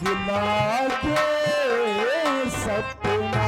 गिला के सपना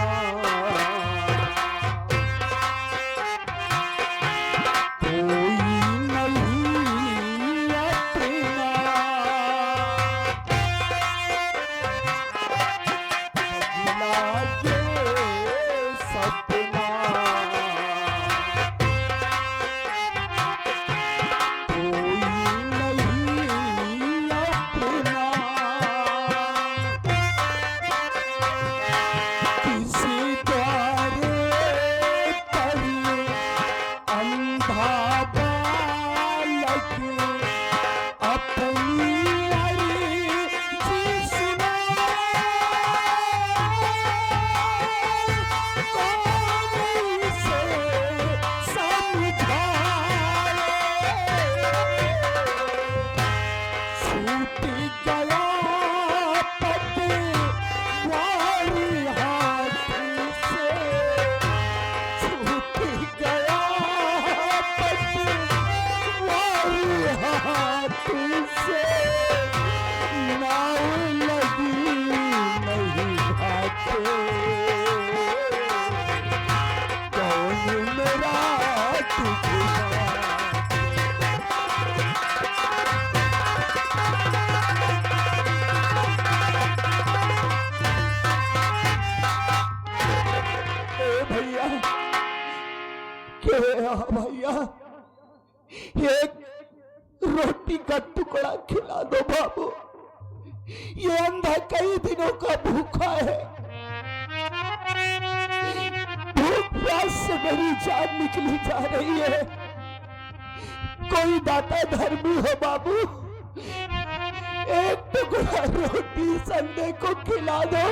भैया एक रोटी का टुकड़ा खिला दो बाबू। ये अंधा कई दिनों का भूखा है। भूख प्यास से मेरी जान निकली जा रही है। कोई दाता धर्मी हो बाबू, एक टुकड़ा रोटी संडे को खिला दो।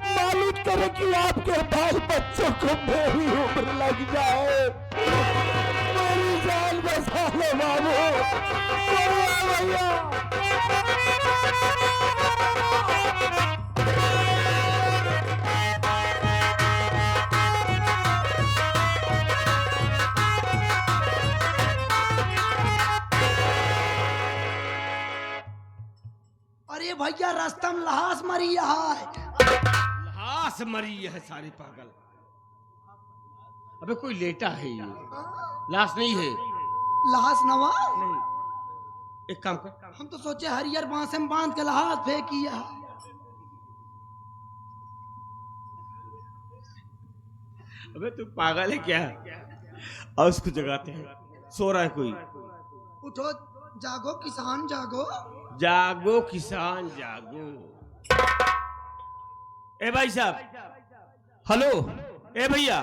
मालिक करे कि आपके बाल बच्चों को मेरी उम्र लग जाए। मेरी जान बचा लो बाबू। भैया अरे भैया रास्ता में लहास मरी है। लाश मरी है सारी पागल। अबे कोई लेटा है, ये लाश नहीं है। लहास नवा नहीं, एक काम कर, हम तो सोचे हरियर बांस में बांध के लहास फेंकिया। अबे तू पागल है क्या? और उसको जगाते हैं, सो रहा है कोई। उठो जागो किसान जागो। जागो किसान जागो। ए भाई साहब, हेलो। ए भैया,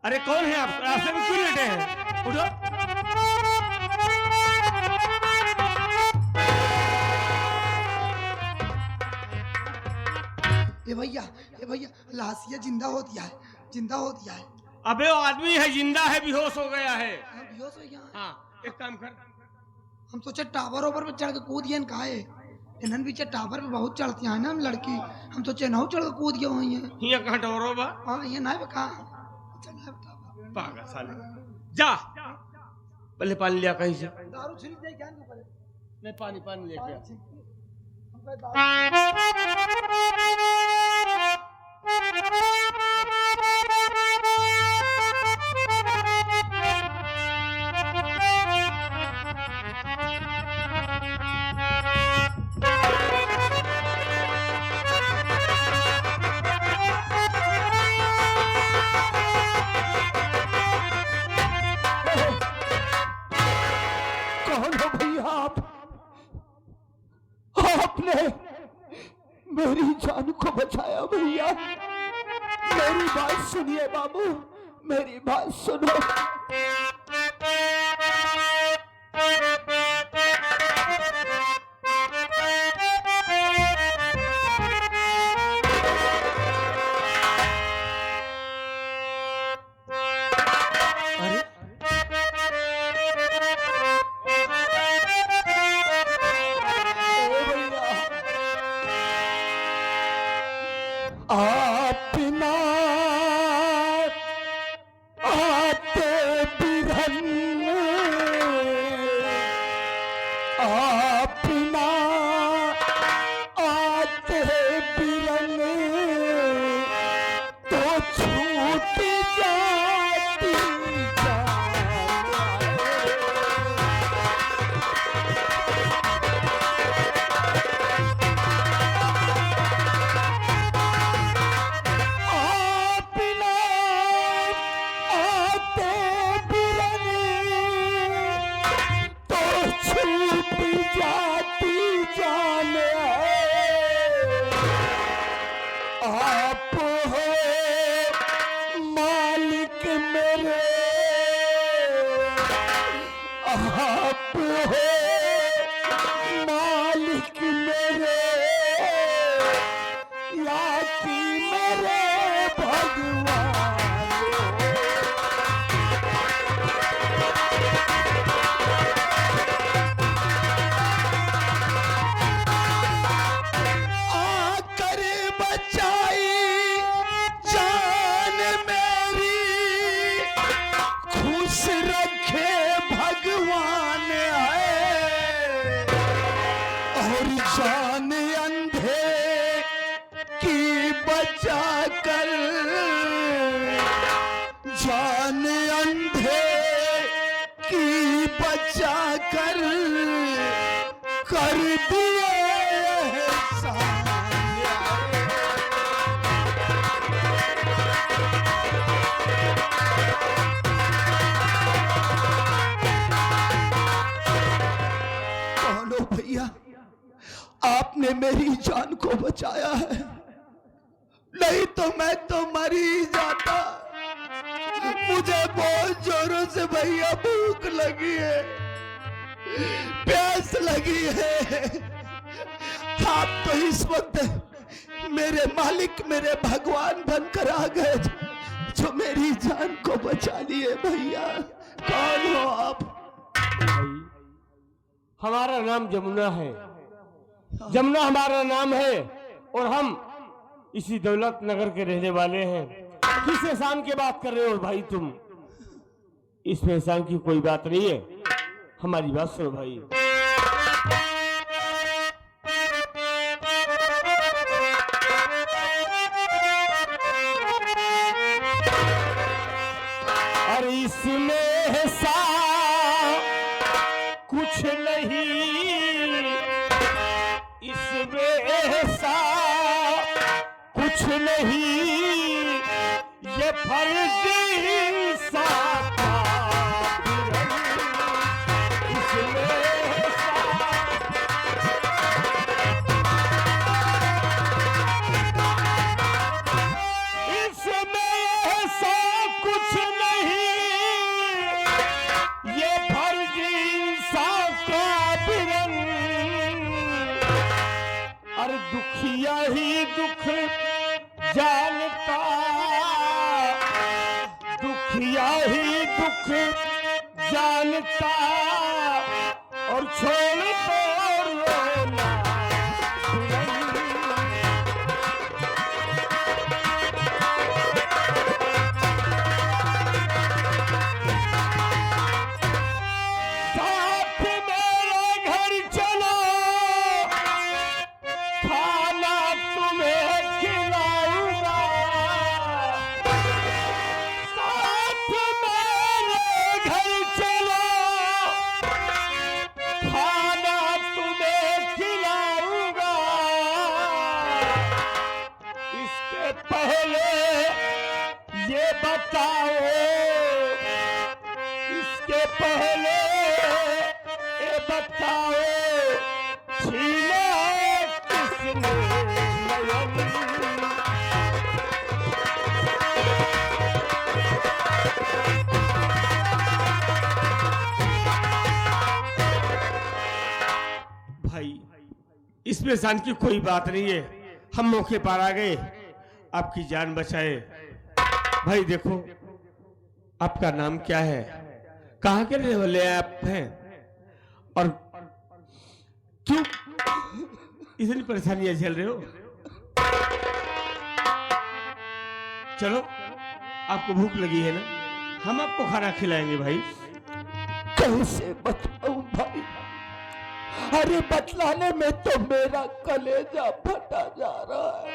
अरे कौन है आप? रास्ते में क्यों लेटे हैं? उठो। ए भैया लाशिया जिंदा हो दिया है, जिंदा हो दिया है। अबे वो आदमी है, जिंदा है, बेहोश हो गया है। बेहोश हो गया। हाँ, एक काम कर, हम सोचे टावर ओवर पे चढ़ के कूद गए कहा है। इन्हन पीछे टावर पे बहुत चढ़ती है ना हम लड़की। हम सोचे ना चढ़ के कूद गए वहीं है। यहाँ कहाँ टावर बा? हाँ ये ना कहा पागल साले। जा पहले पानी लिया कहीं से। दारू छिल दे क्या नहीं, पानी लेके आ। मेरी जान को बचाया भैया। मेरी बात सुनिए बाबू, मेरी बात सुनो। अपना आते बिरहन आपकी जाती जान है, आप हो मालिक मेरे, आप हो मालिक मेरे, या की मेरे भगवान। आकर बचाई जान मेरी, खुश रखे भगवान है, और जान अंधे की बचा कर, जान अंधे की बचा कर दिए एहसान। कौन हो भैया, आपने मेरी जान को बचाया है, नहीं तो मैं तो मर ही जाता। मुझे बहुत जोरों से भैया भूख लगी है, प्यास लगी है। आप तो इस वक्त मेरे मालिक मेरे भगवान बनकर आ गए, जो मेरी जान को बचा लिए। भैया कौन हो आप? भाई हमारा नाम जमुना है, जमुना हमारा नाम है, और हम इसी दौलत नगर के रहने वाले हैं। किस एहसान की बात कर रहे हो भाई तुम? इसमें एहसान की कोई बात नहीं है, हमारी बात सुनो भाई। और इसमें एहसान कुछ नहीं, इसमें एहसान कुछ नहीं, ये फर्ज इंसान का इसमें एहसान। इसमें एहसान कुछ नहीं, ये फर्ज इंसान का बिरन, और दुखिया ही दुख जानता, दुखिया ही दुख जानता, और छोड़ तो रोना साथ मेरे घर चलो, खाना तुम्हें खिलाऊंगा, साथ मेरे घर चलो, खाना तुम्हें खिलाऊंगा। इसके पहले ये बताओ, इसके पहले ये बताओ, छीना किसने नयन? भाई इसमें एहसान की कोई बात नहीं है, हम मौके पर आ गए, आपकी जान बचाए। भाई देखो, आपका नाम क्या है, कहाँ के रहने वाले आप हैं, और क्यों इतनी परेशानियां झेल रहे हो? चलो, आपको भूख लगी है ना, हम आपको खाना खिलाएंगे भाई। कैसे बतलाऊं भाई, अरे बतलाने में तो मेरा कलेजा फटा जा रहा है।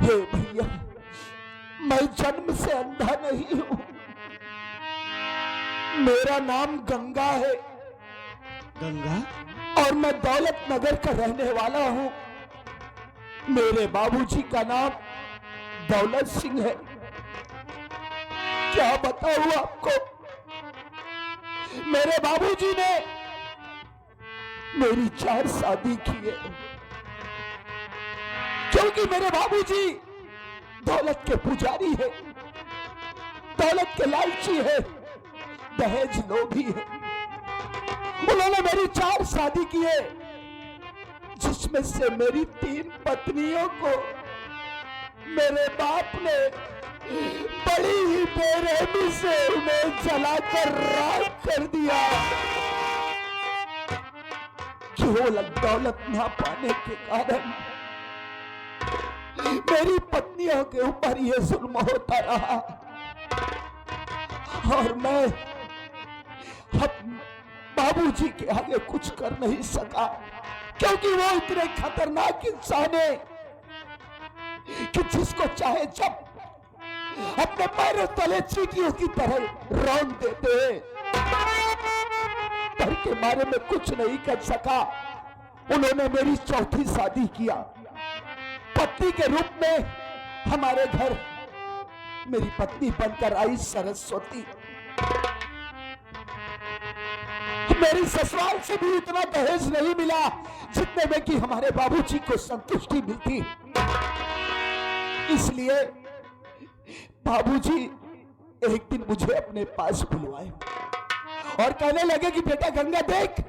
हे भैया, मैं जन्म से अंधा नहीं हूं, मेरा नाम गंगा है, गंगा, और मैं दौलत नगर का रहने वाला हूं। मेरे बाबूजी का नाम दौलत सिंह है। क्या बताऊं आपको, मेरे बाबूजी ने मेरी 4 शादी की है, क्योंकि मेरे बाबूजी दौलत के पुजारी है, दौलत के लालची है, दहेज लोभी है। उन्होंने मेरी 4 शादी की है, जिसमें से मेरी 3 पत्नियों को मेरे बाप ने बड़ी ही बेरहमी से उन्हें जलाकर राख कर दिया। केवल दौलत ना पाने के कारण मेरी पत्नियों के ऊपर यह जुल्म होता रहा, और मैं बाबूजी के आगे कुछ कर नहीं सका, क्योंकि वो इतने खतरनाक इंसान है कि जिसको चाहे जब अपने पैरों तले चींटियों की तरह रौंद देते हैं। डर के मारे में कुछ नहीं कर सका। उन्होंने मेरी 4थी शादी किया। पत्नी के रूप में हमारे घर मेरी पत्नी बनकर आई सरस्वती। मेरी ससुराल से भी इतना दहेज नहीं मिला जितने में कि हमारे बाबूजी को संतुष्टि मिलती। इसलिए बाबूजी एक दिन मुझे अपने पास बुलवाए और कहने लगे कि बेटा गंगा देख,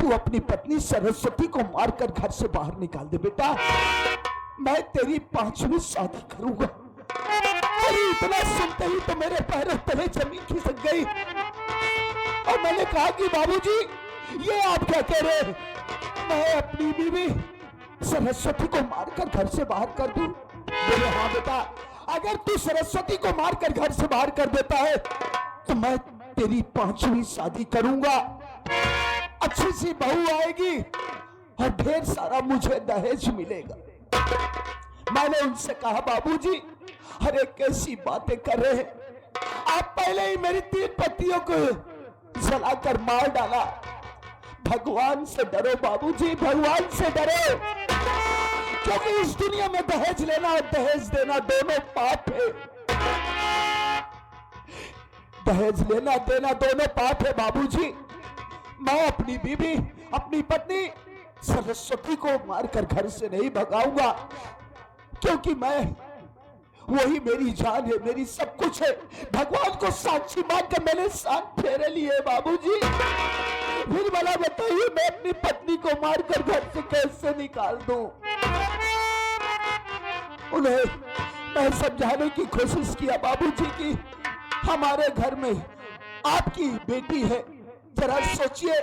तू अपनी पत्नी सरस्वती को मारकर घर से बाहर निकाल दे बेटा, मैं तेरी 5वीं शादी करूंगा। अरे इतना सुनते ही तो मेरे पैरों तले जमीन खिसक गई, और मैंने कहा कि बाबूजी ये आप क्या कह रहे हैं? मैं अपनी बीवी सरस्वती को मारकर घर से बाहर कर दूं? बोले हाँ बेटा, अगर तू सरस्वती को मारकर घर से बाहर कर देता है तो मैं तेरी 5वीं शादी करूंगा, अच्छी सी बहू आएगी और ढेर सारा मुझे दहेज मिलेगा। मैंने उनसे कहा बाबूजी अरे कैसी बातें कर रहे हैं, आप पहले ही मेरी 3 पत्नियों को जलाकर मार डाला। भगवान से डरो बाबूजी, भगवान से डरो, क्योंकि इस दुनिया में दहेज लेना और दहेज देना दोनों पाप है। दहेज लेना देना दोनों पाप है बाबूजी। मैं अपनी बीवी, अपनी पत्नी सरस्वती को मारकर घर से नहीं भगाऊंगा, क्योंकि मैं वही मेरी जान है, मेरी सब कुछ है। भगवान को साक्षी मानकर मैंने 7 फेरे लिए बाबूजी। फिर भला बताइए मैं अपनी पत्नी को मारकर घर से कैसे निकाल दूं? उन्हें मैं समझाने की कोशिश किया बाबूजी की हमारे घर में आपकी बेटी है, जरा सोचिए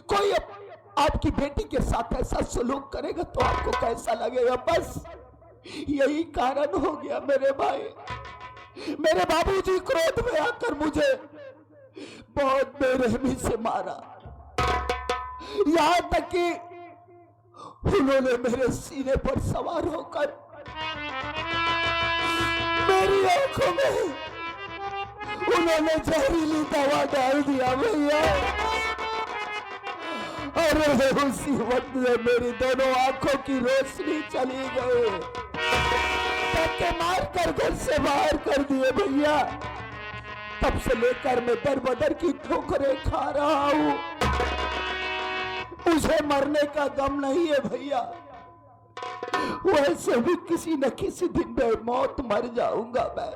कोई आपकी बेटी के साथ ऐसा सलूक करेगा तो आपको कैसा लगेगा? बस यही कारण हो गया मेरे भाई। मेरे बाबूजी क्रोध में आकर मुझे बहुत बेरहमी से मारा, यहां तक कि उन्होंने मेरे सीने पर सवार होकर मेरी आंखों में उन्होंने जहरीली दवा डाल दिया भैया। अरे उसी वक्त में मेरी दोनों आंखों की रोशनी चली गई, धक्के मारकर घर से बाहर कर दिए भैया। तब से लेकर मैं दर बदर की ठोकरें खा रहा हूं। मुझे मरने का गम नहीं है भैया, वैसे भी किसी न किसी दिन में मौत मर जाऊंगा मैं।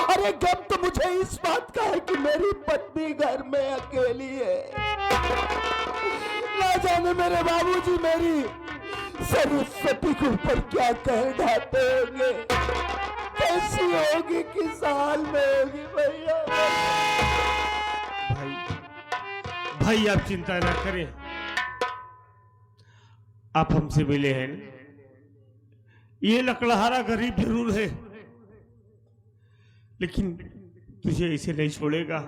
अरे गम तो मुझे इस बात का है कि मेरी पत्नी घर में अकेली है। ना जाने मेरे बाबूजी मेरी सरस्वती के ऊपर क्या कह ढाते होंगे, कैसी होगी, किस हाल में होगी भैया। भाई आप चिंता ना करें, आप हमसे मिले हैं। ये लकड़हारा गरीब जरूर है, लेकिन तुझे इसे नहीं छोड़ेगा।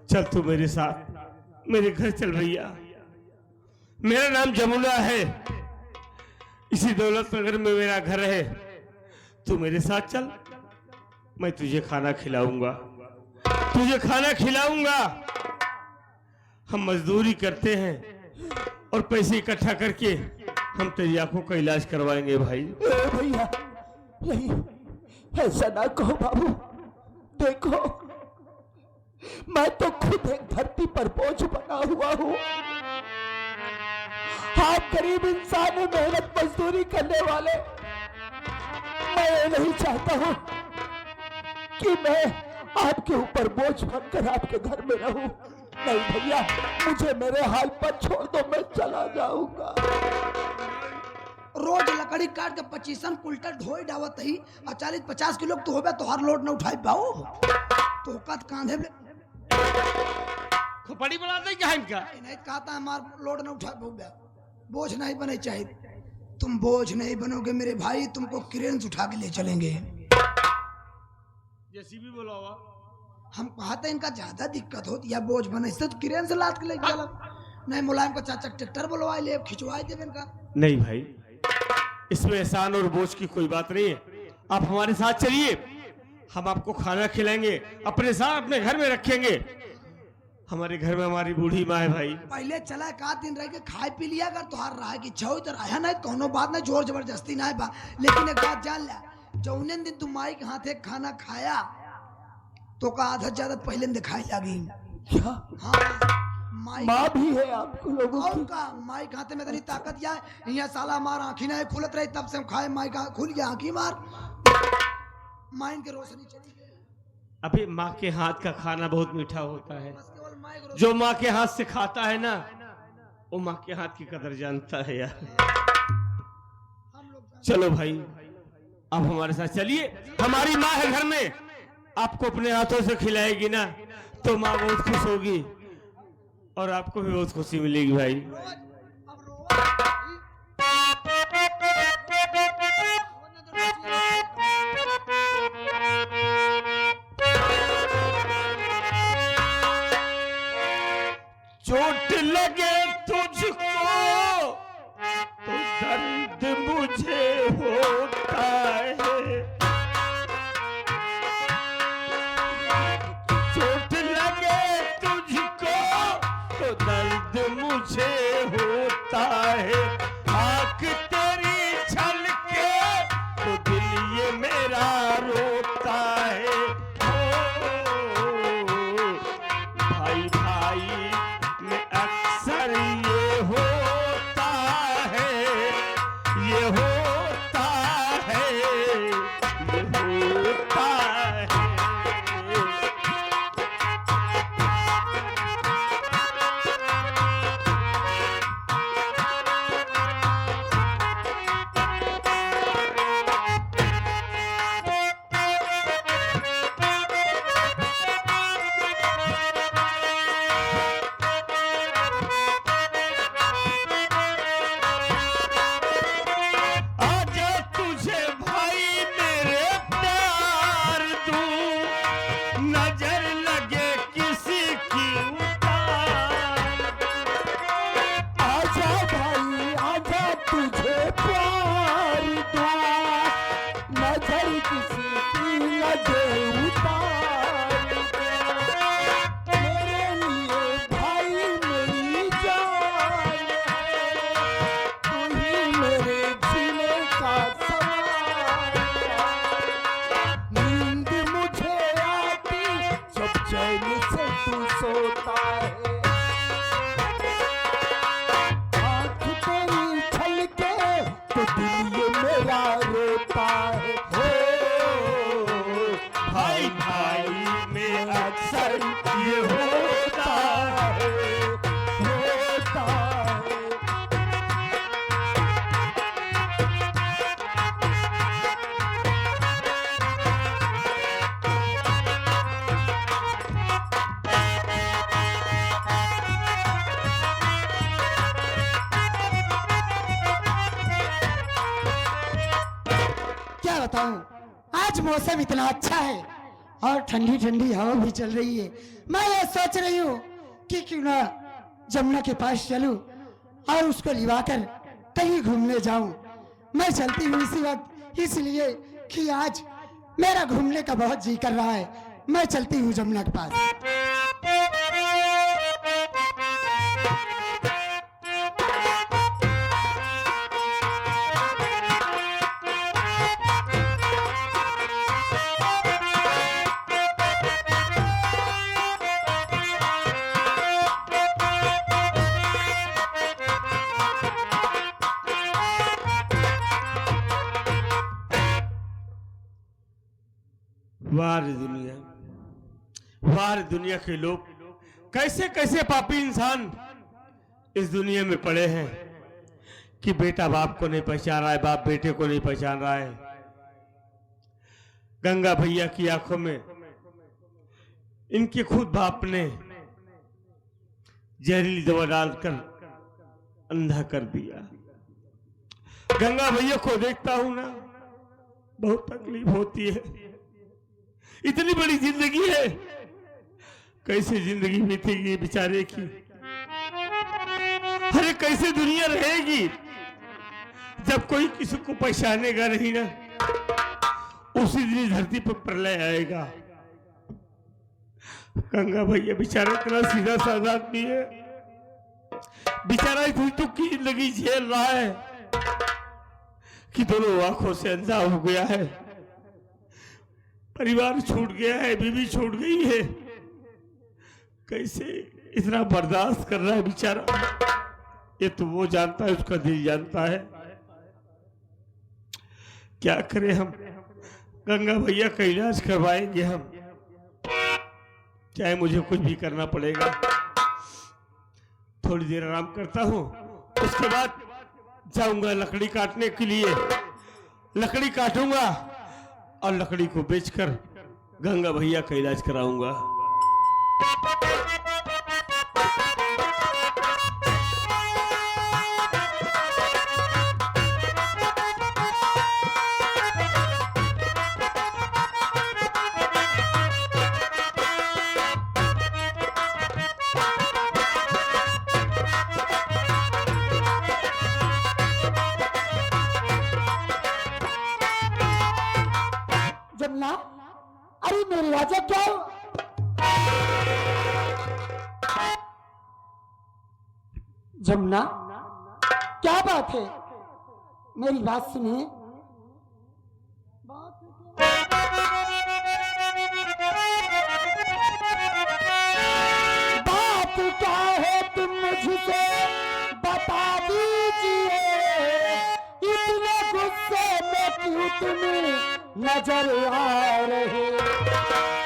चल तू मेरे साथ मेरे घर चल भैया। मेरा नाम जमुना है, इसी दौलत नगर में मेरा घर है। तू मेरे साथ चल, मैं तुझे खाना खिलाऊंगा, तुझे खाना खिलाऊंगा। हम मजदूरी करते हैं और पैसे इकट्ठा करके हम तेरी आंखों का इलाज करवाएंगे भाई। भैया नहीं, ऐसा ना कहो बाबू। देखो मैं तो खुद एक धरती पर बोझ बना हुआ हूँ। आप गरीब इंसान हैं, मेहनत मजदूरी करने वाले। मैं ये नहीं चाहता हूँ कि मैं आपके ऊपर बोझ बनकर आपके घर में रहूं। नहीं भैया, मुझे मेरे हाल पर छोड़ दो, मैं चला जाऊंगा। रोज लकड़ी काट के 25 कुल्टर ढोई डावत ही और 40-50 किलो तो होबे तोहार लोड न उठाई पाओ तो कत कांधे में खोपड़ी बना दे क्या इनका? नहीं कहता है हमार लोड न उठा पाओ, बोझ नहीं बने चाहिए। तुम बोझ नहीं बनोगे मेरे भाई, तुमको क्रेन से उठा के ले चलेंगे। जेसीबी बुलावा। हम कहते इनका ज्यादा दिक्कत होती है बोझ बने से, तो क्रेन से लाद के ले चला। नहीं मुलायम को चाचा ट्रैक्टर बुलवा ले, खिंचवा दे इनका। नहीं भाई, इसमें एहसान और बोझ की कोई बात नहीं है। आप हमारे साथ चलिए, हम आपको खाना खिलाएंगे, अपने साथ अपने घर में रखेंगे। हमारे घर में हमारी बूढ़ी माँ है भाई। पहले चला एक आध दिन रह के खाए पी लिया अगर तुहार रहा कि छो इधर आया नहीं कोनो बात नहीं, जोर जबरदस्ती नहीं बा। लेकिन एक बात जान लिया, जौने दिन तुम माई के हाथे खाना खाया तो का आधा ज्यादा पहले दिखाई लगी। क्या हाँ माँ भी है आपको लोगों की? का माई के हाथे में इतनी ताकत या यहाँ साला हमारा आँखी नहीं खुलत रही, तब से हम खाए माई का खुल गया आँखी मार माइन के रोशनी चली गई। अभी माँ के हाथ का खाना बहुत मीठा होता है। बस केवल माई के जो माँ के हाथ से खाता है ना, वो माँ के हाथ की कदर जानता है यार। हम लोग चलो भाई, आप हमारे साथ चलिए। हमारी माँ है घर में, आपको अपने हाथों से खिलाएगी ना तो माँ बहुत खुश होगी और आपको भी बहुत खुशी मिलेगी भाई। अब चोट लगे तुझको तो दर्द मुझे होता है, चोट लगे तुझको तो दर्द मुझे होता है। आँख तेरी छलके तो दिल ये मेरा रोता है। ओ भाई भाई में अक्सर ये होता है, ये होता है, ये होता है। आजा तुझे भाई मेरे प्यार दूं, नजर लगे किसी की उतार। आजा भाई आजा, तुझे प्यार दूं, नजर किसी की लगे उतार दे। मेरे लिए भाई मेरी जान है, तू ही मेरे जीने का सवाल है। नींद मुझे आती जब चैन से तू सोता है, आँख तेरी छलके तो दिल ये मेरा रोता है। हो भाई भाई में अक्सर ये होता है, होता है। क्या बताऊं, आज मौसम इतना अच्छा है और ठंडी ठंडी हवा भी चल रही है। मैं ये सोच रही हूँ कि क्यों ना जमुना के पास चलूं और उसको लिवाकर कहीं घूमने जाऊं। मैं चलती हूँ इसी वक्त, इसलिए कि आज मेरा घूमने का बहुत जी कर रहा है। मैं चलती हूँ जमुना के पास। वाह रे दुनिया, वाह रे दुनिया के लोग, कैसे कैसे पापी इंसान इस दुनिया में पड़े हैं कि बेटा बाप को नहीं पहचान रहा है, बाप बेटे को नहीं पहचान रहा है। गंगा भैया की आंखों में इनके खुद बाप ने जहरीली दवा डालकर अंधा कर दिया। गंगा भैया को देखता हूं ना, बहुत तकलीफ होती है। इतनी बड़ी जिंदगी है, कैसे जिंदगी बीतेगी बेचारे की। अरे कैसे दुनिया रहेगी जब कोई किसी को पहचानेगा नहीं ना, उसी दिन धरती पर प्रलय आएगा। गंगा भैया बेचारा इतना सीधा साधा आदमी है, बेचारा इतनी दुख की जिंदगी झेल रहा है कि दोनों आंखों से अंधा हो गया है, परिवार छूट गया है, बीवी छूट गई है। कैसे इतना बर्दाश्त कर रहा है बेचारा, ये तो वो जानता है, उसका दिल जानता है। क्या करें हम, गंगा भैया का इलाज करवाएंगे हम, चाहे मुझे कुछ भी करना पड़ेगा। थोड़ी देर आराम करता हूँ, उसके बाद जाऊंगा लकड़ी काटने के लिए। लकड़ी काटूंगा और लकड़ी को बेचकर गंगा भैया का इलाज कराऊंगा। जमुना, अरे मेरी राजा क्या हो? जमुना, क्या बात है? मेरी बात सुनिए। बात क्या है तुम मुझसे बता दीजिए, इतने गुस्से में क्यों तुम नजर आ रहे?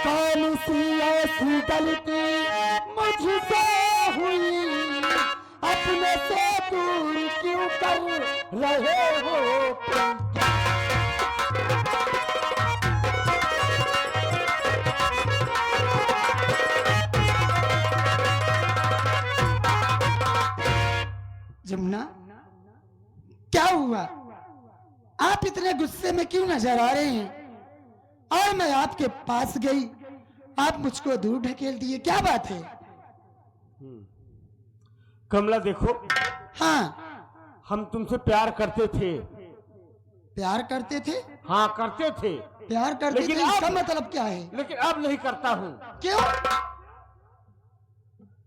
कौन सी ऐसी गलती मुझसे हुई, अपने से दूर क्यों कर रहे हो? जमुना, क्या हुआ? आप इतने गुस्से में क्यों नजर आ रहे हैं? और मैं आपके पास गई, आप मुझको दूर ढकेल दिए, क्या बात है? कमला देखो, हाँ, हम तुमसे प्यार करते थे। प्यार करते थे? हाँ करते थे। प्यार करते लेकिन थे, इसका अब- मतलब क्या है? लेकिन अब नहीं करता हूँ। क्यों?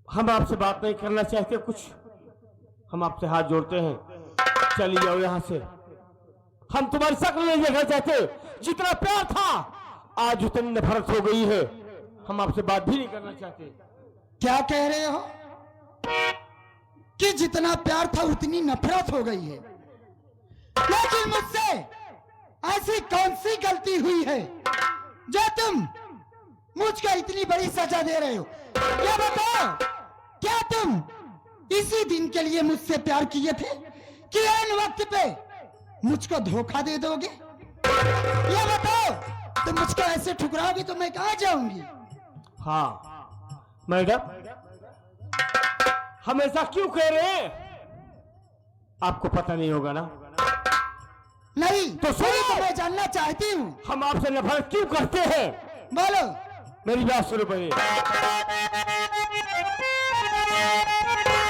हम आपसे बात नहीं करना चाहते कुछ, हम आपसे हाथ जोड़ते हैं, चली जाओ यहाँ से। हम तुम्हारी शक्ल नहीं देखना चाहते, जितना प्यार था आज उतनी नफरत हो गई है, हम आपसे बात भी नहीं करना चाहते। क्या कह रहे हो कि जितना प्यार था उतनी नफरत हो गई है? लेकिन मुझसे ऐसी कौन सी गलती हुई है जो तुम मुझको इतनी बड़ी सजा दे रहे हो? क्या बताओ, क्या तुम इसी दिन के लिए मुझसे प्यार किए थे कि इन वक्त पे मुझको धोखा दे दोगे? ये बताओ, तुम मुझको ऐसे ठुकराओगे तो मैं कहाँ जाऊंगी? हाँ मैडम, हम ऐसा क्यों कह रहे हैं आपको पता नहीं होगा ना? नहीं तो सुनो, तो मैं जानना चाहती हूँ। हम आपसे नफरत क्यों करते हैं? बोलो। मेरी बात सुनो पहले।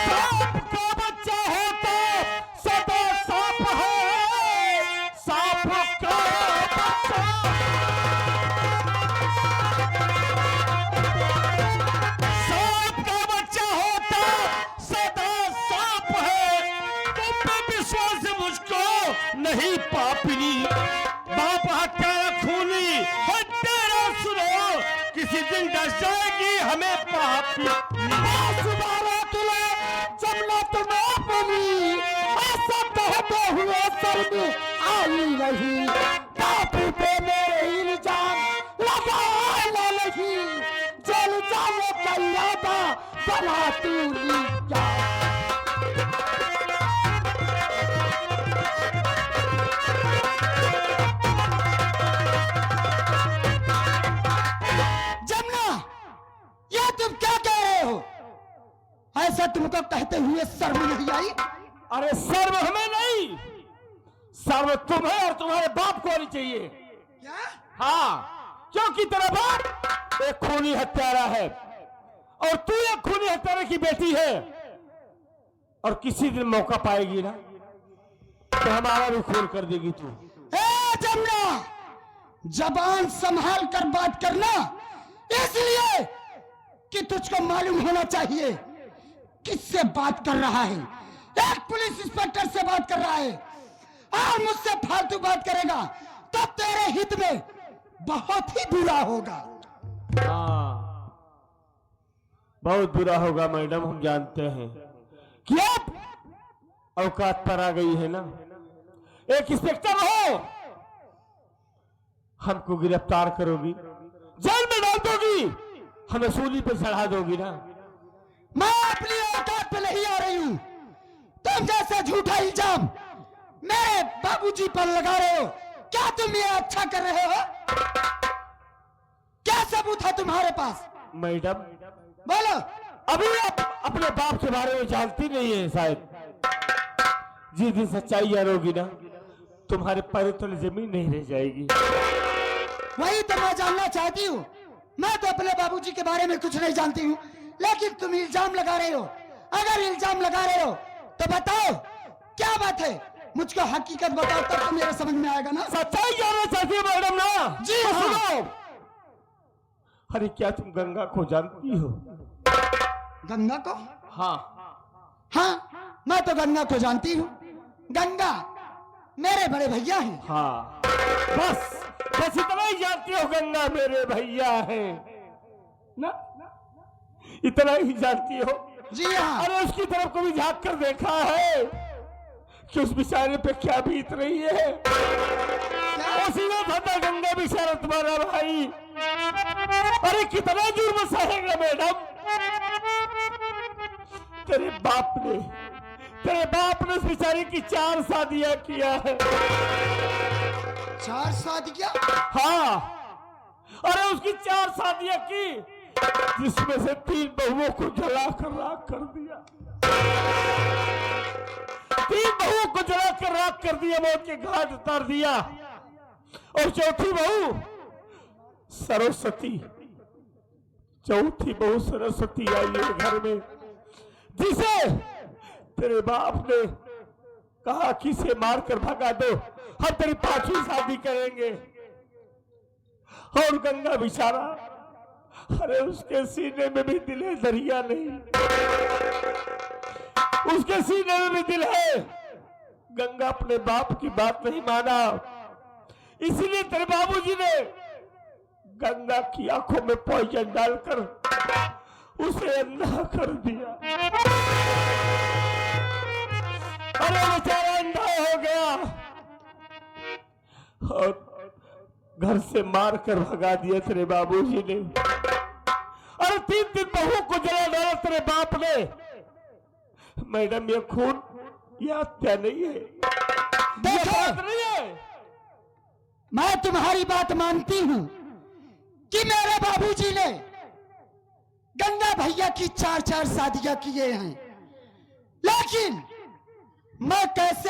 सांप का बच्चा है तो सदा सांप है, सांप का बच्चा। सांप का बच्चा होता सदा सांप है, तुम पे विश्वास है मुझको नहीं पापनी, बाप हत्यारा खूनी है तेरा सुनो, किसी दिन डस जाएगी हमें पापी। जमुना तुम्हें बोली ऐसा कहते हुए सर में आई नहीं, बापू पे मेरे इल्जाम लगा इरादा बना तूने क्या। जमुना, ये तुम क्या कह रहे हो? ऐसा तुमको कहते हुए शर्म नहीं आई? अरे सर्व हमें नहीं, सर्व तुम्हें और तुम्हारे बाप को होनी चाहिए। क्या? हाँ, क्योंकि तेरा बाप एक खूनी हत्यारा है और तू एक खूनी हत्यारे की बेटी है, और किसी दिन मौका पाएगी ना तो हमारा भी खून कर देगी तू। ए जमुना, जबान संभाल कर बात करना, इसलिए कि तुझको मालूम होना चाहिए किससे बात कर रहा है। एक पुलिस इंस्पेक्टर से बात कर रहा है और मुझसे फालतू बात करेगा तो तेरे हित में बहुत ही बुरा होगा। हाँ, बहुत बुरा होगा मैडम, हम जानते हैं कि आप औकात पर आ गई है ना। एक इंस्पेक्टर हो, हमको गिरफ्तार करोगी, जेल में डाल दोगी, हमें सूली पे चढ़ा दोगी ना। मैं अपनी औकात पे नहीं आ रही हूं। तुम जैसा झूठा इल्जाम मेरे बाबूजी पर लगा रहे हो, क्या तुम ये अच्छा कर रहे हो? क्या सबूत है तुम्हारे पास? मैडम, बोलो। अभी आप अपने बाप के बारे में जानती नहीं है शायद। जिस दिन सच्चाई जानोगी ना, तुम्हारे पैरों तले जमीन नहीं रह जाएगी। वही तो मैं जानना चाहती हूँ। मैं तो अपने बाबूजी के बारे में कुछ नहीं जानती हूँ, लेकिन तुम इल्जाम लगा रहे हो। अगर इल्जाम लगा रहे हो तो बताओ क्या बात है, मुझको हकीकत बताओ, तब तो मेरे समझ में आएगा ना। सच्चाई जानना चाहती है मैडम ना? जी तो हाँ। सुनो। अरे क्या तुम गंगा को जानती हो? गंगा को? हाँ। हाँ, मैं तो गंगा को जानती हूँ। गंगा मेरे बड़े भैया हैं। हाँ, बस बस इतना ही जानती हो, गंगा मेरे भैया है ना, इतना ही जानती हो। जी हाँ। अरे उसकी तरफ कभी झांक कर देखा है कि उस बेचारे पे क्या बीत रही है? सीधा था गंगा बेचारा तुम्हारा भाई। अरे कितना जुर्म सहेगा मैडम? तेरे बाप ने उस बेचारे की 4 शादियां किया है। 4 शादियां? हाँ, अरे उसकी 4 शादियां की, जिसमें से 3 बहुओं को जलाकर राख कर दिया। 3 बहुओं को जलाकर राख कर दिया, मौत के घाट उतार दिया। और चौथी बहू सरस्वती, चौथी बहू सरस्वती आई है घर में, जिसे तेरे बाप ने कहा कि इसे मारकर भगा दो, हम तेरी 5वीं शादी करेंगे। और गंगा बेचारा, अरे उसके सीने में भी दिल है, दरिया नहीं, उसके सीने में भी दिल है। गंगा अपने बाप की बात नहीं माना, इसीलिए तेरे बाबूजी ने गंगा की आंखों में पॉइजन डालकर उसे अंधा कर दिया। अरे बेचारा अंधा हो गया और घर से मार कर भगा दिया तेरे बाबूजी ने। अरे 3 बहू को जला डाला तेरे बाप ने। मैडम, ये खून, ये हत्या नहीं है, ये बात नहीं है। मैं तुम्हारी बात मानती हूँ कि मेरे बाबूजी ने गंगा भैया की 4 शादियां किए हैं, लेकिन मैं कैसे